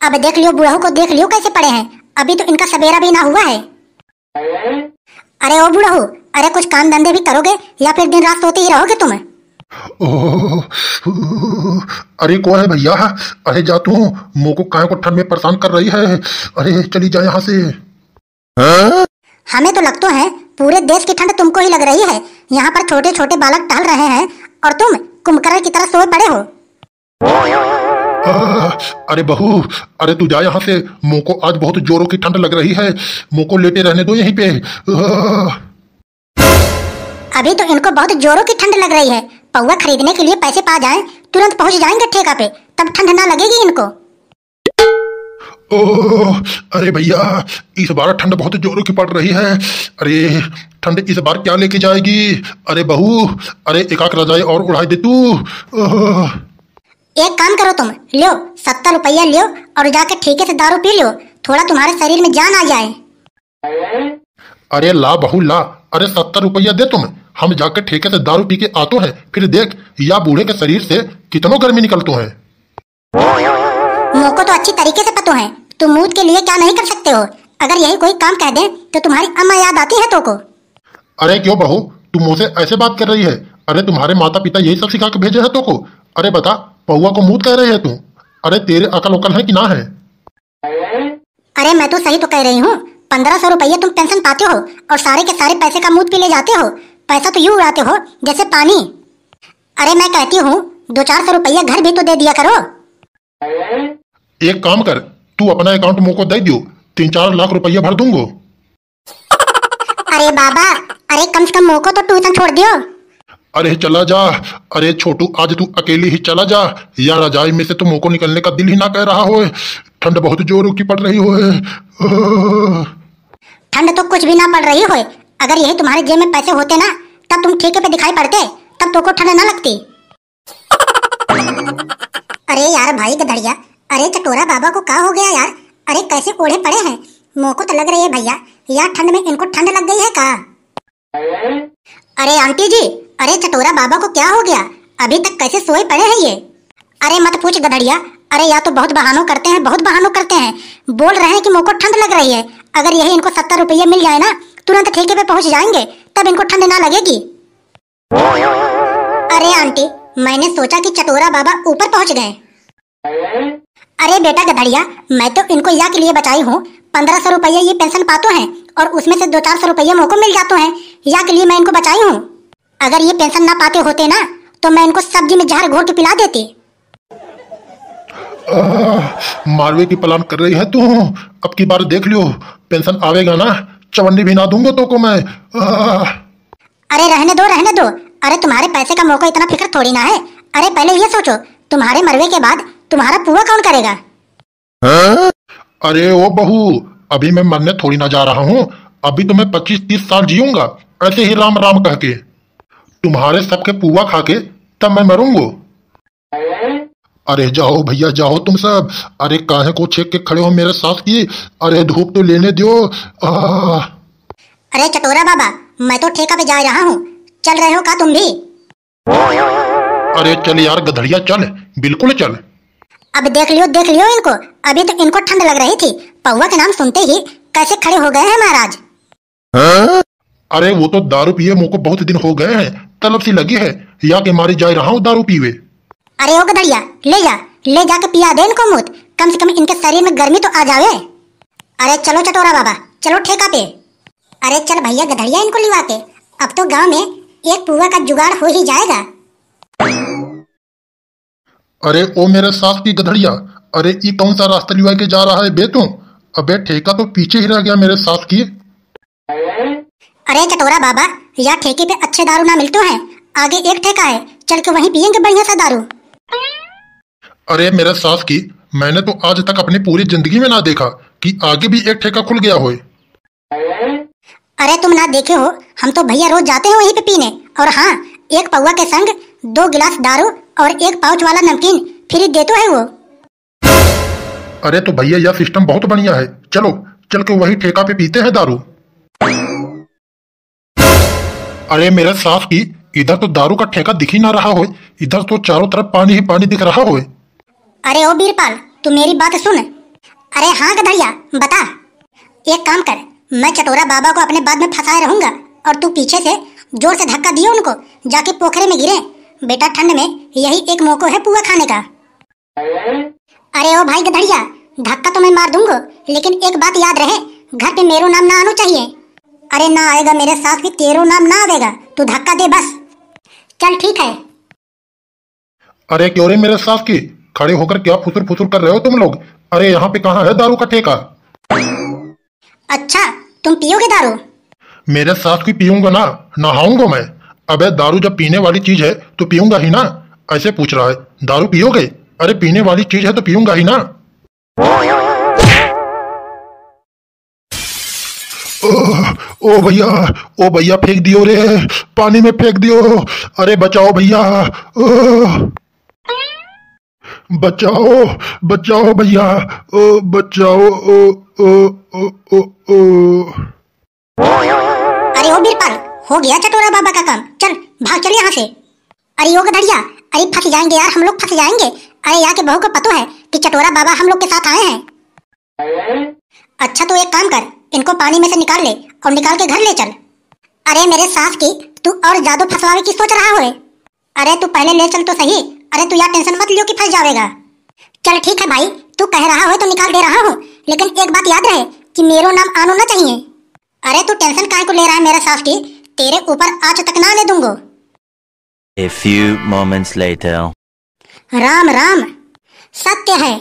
अब देख लियो बुढ़ऊ को, देख लियो कैसे पड़े हैं, अभी तो इनका सवेरा भी ना हुआ है। अरे ओ बुढ़ऊ, अरे कुछ काम धंधे भी करोगे या फिर दिन रात सोते ही रहोगे तुम? अरे कौन है भैया? अरे जा तू, मुँह को काहे को ठंड में परेशान कर रही है। अरे चली जा यहाँ से। हमें तो लगता है पूरे देश की ठंड तुमको ही लग रही है। यहाँ पर छोटे छोटे बालक टहल रहे हैं और तुम कुंभकर्ण की तरह सोए पड़े हो। अरे बहू, अरे तू जा यहाँ से, मुँह को आज बहुत जोरों की ठंड लग रही है, मुँह को लेटे रहने दो यहीं पे। अभी तो इनको बहुत जोरों की ठंड लग रही है। पौवा खरीदने के लिए पैसे पा जाएं, तुरंत पहुंच जाएंगे ठेका पे, तब ठंड ना लगेगी इनको। ओह, अरे भैया इस बार ठंड बहुत जोरों की पड़ रही है। अरे ठंड इस बार क्या लेके जाएगी? अरे बहू, अरे एक रजाई और उड़ा दे तू। एक काम करो तुम, लो 70 रुपया लियो और जाकर ठेके से दारू पी लो, थोड़ा तुम्हारे शरीर में जान आ जाए। अरे ला बहू ला, अरे 70 रुपया दे तुम, हम जाकर ठेके से दारू पी के आते हैं, फिर देख या बूढ़े के शरीर से कितनों गर्मी निकलते हैं। मुँह को तो अच्छी तरीके से पता है, तुम मूत के लिए क्या नहीं कर सकते हो। अगर यही कोई काम कह दे तो तुम्हारी अम्मा याद आती है तो को। अरे क्यों बहू, तुम मुझसे ऐसे बात कर रही है? अरे तुम्हारे माता पिता यही सब सिखा के भेजे है तो को। अरे बता, पौवा को मूत कह रही है तू? अरे तेरे अकल उकल है कि ना है? अरे मैं तो सही तो कह रही हूँ, 1500 रुपये तुम पेंशन पाते हो और सारे के सारे पैसे का मूत पी ले जाते हो। पैसा तो यूं उड़ाते हो जैसे पानी। अरे मैं कहती हूँ 200-400 रुपये घर भी तो दे दिया करो। एक काम कर, तू अपना अकाउंट मुँह को दे दियो, 3-4 लाख रुपया भर दूंगो। अरे बाबा, अरे कम से कम मुँह को तो ट्यूशन छोड़ दियो। अरे चला जा, अरे छोटू आज तू अकेली ही चला जा, या रजाई में से तो मुँह को निकलने का दिल ही ना कह रहा हो। ठंड बहुत जोरों की पड़ रही हो। ठंड तो कुछ भी ना पड़ रही हो, अगर यही तुम्हारे जेब में पैसे होते ना तब तुम ठेके पे दिखाई पड़ते, तब तो को ठंड ना लगती। अरे यार भाई गधड़िया, अरे चटोरा बाबा को क्या हो गया यार? अरे कैसे ओढ़े पड़े हैं, मुँह को तो लग रही है भैया यार ठंड में इनको ठंड लग गई है का? अरे आंटी जी, अरे चटोरा बाबा को क्या हो गया? अभी तक कैसे सोए पड़े हैं ये? अरे मत पूछ गधड़िया, अरे या तो बहुत बहानों करते हैं, बहुत बहानों करते हैं, बोल रहे हैं कि मुँह को ठंड लग रही है। अगर यही इनको 70 रुपये मिल जाए ना, तुरंत ठेके पे पहुंच जाएंगे, तब इनको ठंड ना लगेगी। अरे आंटी, मैंने सोचा कि चटोरा बाबा ऊपर पहुंच गए। अरे बेटा गधड़िया, मैं तो इनको या के लिए बचाई हूँ, 1500 रुपये ये पेंशन पाते हैं और उसमें से 200-400 रुपये मुँह को मिल जाते हैं, या के लिए मैं इनको बचाई हूँ। अगर ये पेंशन ना पाते होते ना तो मैं इनको सब्जी में जहर घोल के पिला देती। मारवे की प्लान कर रही है तू, अब की बार देख लियो, पेंशन आवेगा ना चवन्नी भी ना दूंगा तो को मैं। अरे रहने दो रहने दो, अरे तुम्हारे पैसे का मौका इतना फिक्र थोड़ी ना है। अरे पहले ये सोचो, तुम्हारे मरवे के बाद तुम्हारा पुआ कौन करेगा? अरे ओ बहू, अभी मैं मरने थोड़ी ना जा रहा हूँ, अभी तो मैं 25-30 साल जीऊंगा ऐसे ही राम राम कह के, तुम्हारे सबके पुआ खा के तब मैं मरूंगा। अरे जाओ भैया जाओ तुम सब, अरे काहे को छेक के खड़े हो मेरे साथ की? अरे धूप तो लेने दो। अरे चटोरा बाबा, मैं तो ठेका पे जा रहा हूँ, चल रहे हो का तुम भी? अरे चल यार गधड़िया चल, बिल्कुल चल। अब देख लियो इनको, अभी तो इनको ठंड लग रही थी, पौवा के नाम सुनते ही कैसे खड़े हो गए हैं महाराज। अरे वो तो दारू पिए मुँह को बहुत दिन हो गए हैं, तलब सी लगी है, या के मारी जा रहा हूँ दारू पीवे। अरे ओ गधड़िया, ले जाके पिया दे इनको मूत, कम से कम इनके शरीर में गर्मी तो आ जावे। अरे चलो चटोरा बाबा, चलो ठेका पे। अरे चल भैया गधड़िया, इनको लिवा के, अब तो गांव में एक पुआ का जुगाड़ हो ही जाएगा। अरे ओ मेरे सास की गधड़िया, अरे ये कौन सा रास्ता लिवा के जा रहा है बे तू? अबे ठेका तो पीछे ही रह गया मेरे सास की। अरे चटोरा बाबा, यहाँ ठेके पे अच्छे दारू ना मिलते हैं, आगे एक ठेका है, चल के वहीं पियेंगे बढ़िया सा दारू। अरे मेरे सास की, मैंने तो आज तक अपनी पूरी जिंदगी में ना देखा कि आगे भी एक ठेका खुल गया होए। अरे तुम ना देखे हो, हम तो भैया रोज जाते हैं वहीं पे पीने, और हाँ, एक पौवा के संग 2 गिलास दारू और एक पाउच वाला नमकीन फ्री देते है वो। अरे तो भैया यह सिस्टम बहुत बढ़िया है, चलो चल के वही ठेका पे पीते हैं दारू। अरे मेरे सास की, इधर तो दारू का ठेका दिख ही ना रहा हो, इधर तो चारों तरफ पानी ही पानी दिख रहा हो। अरे ओ बीरपाल, तू मेरी बात सुन, अरे हाँ गधड़िया, बता। एक काम कर, मैं चटोरा बाबा को अपने बाद में फंसाए रहूंगा और तू पीछे से जोर से धक्का दियो उनको, जाके पोखरे में गिरे। बेटा ठंड में यही एक मौका है पुआ खाने का। अरे ओ भाई गधड़िया, धक्का तो मैं मार दूंगा, लेकिन एक बात याद रहे, घर पे मेरो नाम ना आना चाहिए। अरे ना आएगा मेरे साथ भी तेरो नाम ना आवेगा, तू धक्का दे बस। चल ठीक है। अरे क्यों रे मेरे सास की, खड़े होकर क्या फुसुर फुसुर कर रहे हो तुम लोग? अरे यहाँ पे कहाँ है दारू का ठेका? अच्छा तुम पियोगे दारू? मेरे सास की पीऊंगा ना, नहाऊंगा मैं। अबे दारू जब पीने वाली चीज है तो पीऊंगा ही ना। ऐसे पूछ रहा है, दारू पियोगे? अरे पीने वाली चीज है तो पीऊंगा ही ना। ओ भैया, ओ भैया फेंक दियो रे, पानी में फेंक दियो। अरे बचाओ भैया, बचाओ बचाओ भैया, ओ बचाओ। ओ ओ ओ ओ ओ अरे ओ बीरपाल, हो गया चटोरा बाबा का काम, चल भाग चल यहाँ से। अरे ओ गधड़िया, अरे फंस जाएंगे यार, हम लोग फंस जाएंगे। अरे यहाँ के बहू को पता है कि चटोरा बाबा हम लोग के साथ आए हैं। अच्छा तो एक काम कर, इनको पानी में से निकाल ले और निकाल के घर ले चल। अरे मेरे सास की, तू और ज्यादा फंसवावे की सोच रहा है? अरे तू पहले ले चल तो सही। अरे तू यार टेंशन मत लियो कि फंस जाएगा। चल ठीक है भाई, तू कह रहा हो तो निकाल दे रहा हूँ, लेकिन एक बात याद रहे कि मेरो नाम आनो ना चाहिए। अरे तू टेंशन काहे को ले रहा है मेरे सास की, तेरे ऊपर आज तक ना ले दूंगो। A few moments later. Ram Ram, सत्य है।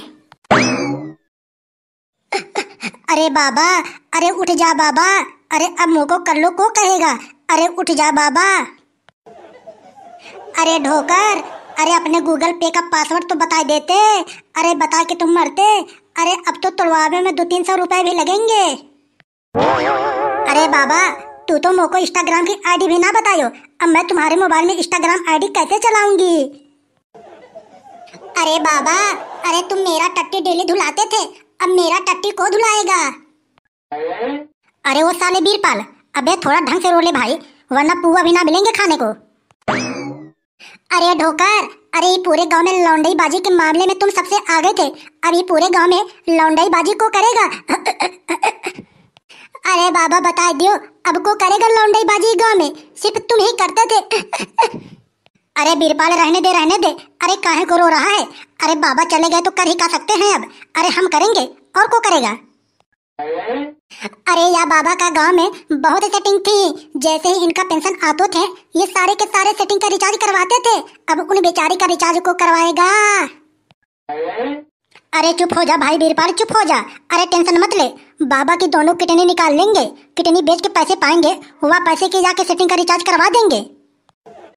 अरे बाबा, अरे उठ जा बाबा, अरे अब मुझको कर लो को कहेगा। अरे उठ जा बाबा। अरे ढोकर, अरे अपने गूगल पे का पासवर्ड तो बता देते। अरे बता के तुम मरते। अरे अब तो तुड़वावे में 200-300 रुपए भी लगेंगे। अरे बाबा, तू तो मुझको इंस्टाग्राम की आईडी भी ना बतायो, अब मैं तुम्हारे मोबाइल में इंस्टाग्राम आईडी कैसे चलाऊंगी? अरे बाबा, अरे तुम मेरा टट्टी डेली धुलाते थे, अब मेरा टट्टी को धुलाएगा? अरे वो साले बीरपाल, अबे थोड़ा ढंग से रोले भाई, वरना पुआ भी ना मिलेंगे खाने को। अरे ढोकर, अरे ये पूरे गांव में लौंडई बाजी के मामले में तुम सबसे आगे थे, अब ये पूरे गांव में लौंडई बाजी को करेगा? अरे बाबा बता दियो, अब को करेगा लौंडई बाजी गांव में? सिर्फ तुम ही करते थे। अरे बीरपाल रहने दे रहने दे, अरे काहे को रो रहा है? अरे बाबा चले गए तो कर ही का सकते हैं अब, अरे हम करेंगे और को करेगा? अरे या बाबा का गांव में बहुत सेटिंग थी, जैसे ही इनका पेंशन आते थे ये सारे के सारे सेटिंग का रिचार्ज करवाते थे, अब उन बेचारी का रिचार्ज को करवाएगा? अरे चुप हो जा भाई बीरपाल, चुप हो जा। अरे टेंशन मत ले, बाबा की दोनों किडनी निकाल लेंगे, किडनी बेच के पैसे पाएंगे, हुआ पैसे की जाके सेटिंग का रिचार्ज करवा देंगे।